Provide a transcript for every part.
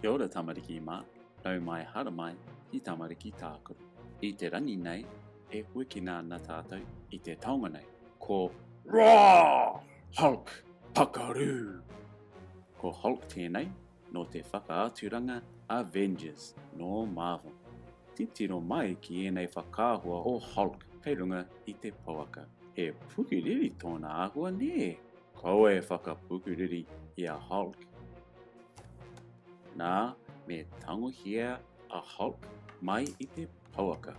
Kia ora Tamariki mā, nau mai hara mai I Tamariki Tākaro. I te rangi nei, e huikina nā tātou I te taonga nei, ko Rā! Hulk Pakaru! Ko Hulk tēnei, no te whakaaturanga Avengers no Marvel. Titiro mai ki enei whakāhua o Hulk kei runga I te pauaka. He pukuriri tōna āhua ne. Koe whakapukuriri I a Hulk. Nā, me tangohia a Hulk mai I te pauaka.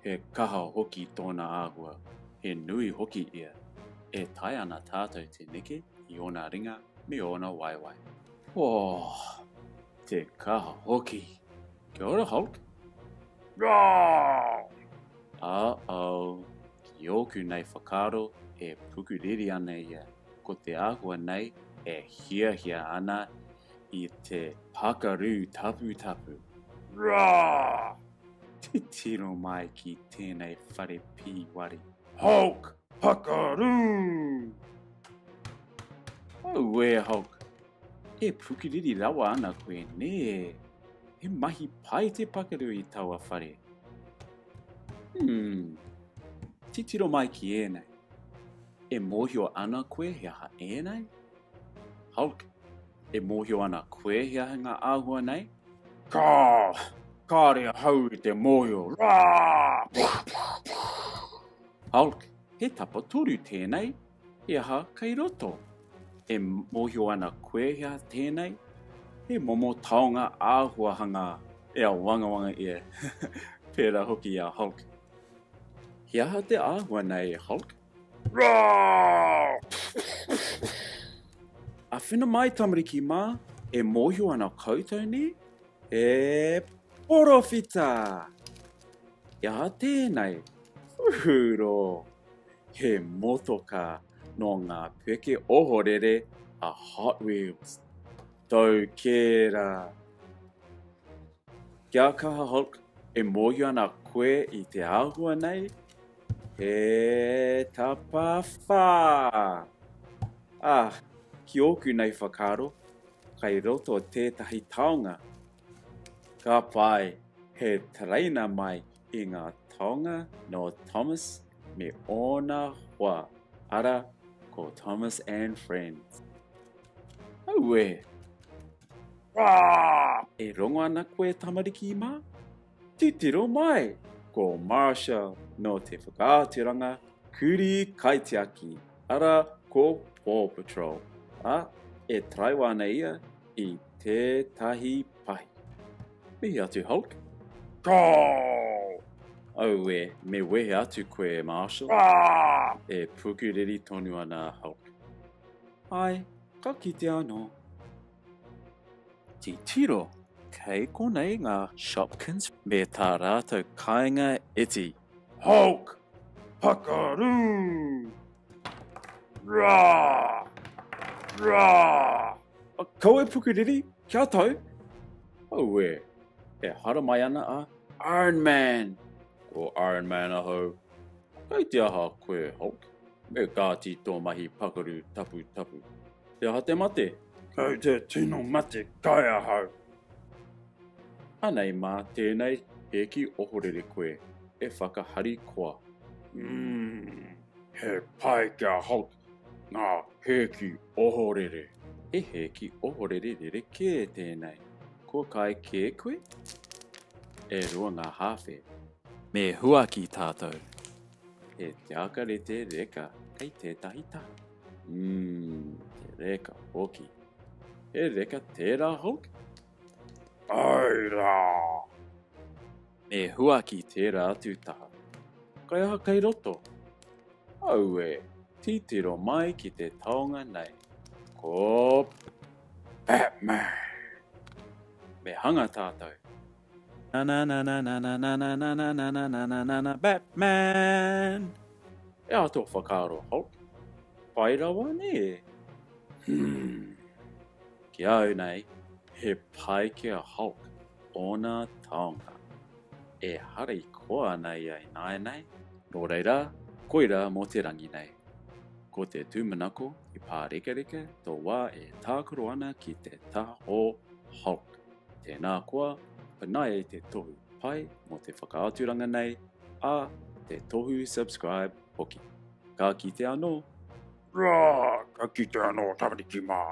He kaha hoki tōna āhua, he nui hoki ia. E tai ana tātou te neke I ona ringa me ona waiwai. Oh, te kaha hoki. Kia ora Hulk. Rawr! Uh-oh, ki oku nei whakaro e pukuriri ana ia. Ko te āhua nei e hia ana I te Pakaru tapu tapu. Rawr! Te tiro mai ki tēnei whare pīwari. Hulk Pakaru! Oh, wea Hulk. E pukuriri rawa ana koe ne. He mahi pai te pakaru I taua whare. Titiro mai ki ēnei. E mōhio ana koe he aha ēnei? Hulk, e mōhio ana koe he aha ngā āhua nei? Kāre hau I te mōhio. Hulk, he tapa toru tēnei. He aha kei roto. E mōhio ana koe he aha tēnei? He momo taonga āhua hanga e a wangawanga ia. Pērā hoki a Hulk. He aha te āhua nei, Hulk? A whina mai Tamariki mā, e mōhio ana koutou ne? E porofita! He aha tēnei? Uhuro! He motoka no ngā peke ohorere a Hot Wheels. Tau kēra. Kia kaha Hulk, e mōhio ana koe I te āhua nei? He tapa whā. Ki oku nei whakaro, kai roto tētahi taonga. Ka pai, he traina mai I ngā taonga no Thomas me ona hoa. Ara, ko Thomas and Friends. Auwe. E rongo ana koe Tamariki mā? Titiro mai, ko Marshall no te whakaaturanga Kuri Kaitiaki, ara ko Paw Patrol. E traiwa ana ia I tētahi pahi. Mihi atu Hulk? Auwe, me wehe atu koe Marshall. E pukuriri tonu ana Hulk. Ai, ka kite anō. Ti tiro, kei konei ngā Shopkins me tā rātou kāinga iti. Hulk Pakaru! Rā! Rā! Koe pukuriri, kia tau? Auwe, e hara mai ana a Iron Man. Ko Iron Man ahau. Kei te aha koe Hulk. Me kāti tō mahi pakaru tapu tapu. Te aha te mate. Kei te tino mate kai ahau. Anei mā tēnei he ki ohorere koe. E whakahari koa. He pai kia Hulk. Ngā he ki ohorere. E he ki ohorere rere kē tēnei. Ko kai kē koe? E rua ngā hawhe. Me hua ki tātou. He te akarete reka kei tētahi tā. Te reka hoki. He reka tērā Hulk? Ai rā! Me hua ki tērā atu taha. Kai aha kei roto? Auwe, titiro mai ki te taonga nei. Ko Batman! Me hanga tātou. Na na na na na na na na na na na na na na na na Batman! E ato whakaro Hulk. Pai rawa ne? Ki au nei, he pai kia Hulk ona taonga. E hari koa nei ai nei. Nō reira, koira mō te rangi nei. Ko te tūmanako I pā reka tō wā e tākaro ana ki te taha o Tēnā koa, panae te tohu pai mo te whakaaturanga nei, a te tohu subscribe hoki. Ka kite anō. Rā, ka kite anō, Tamariki mā.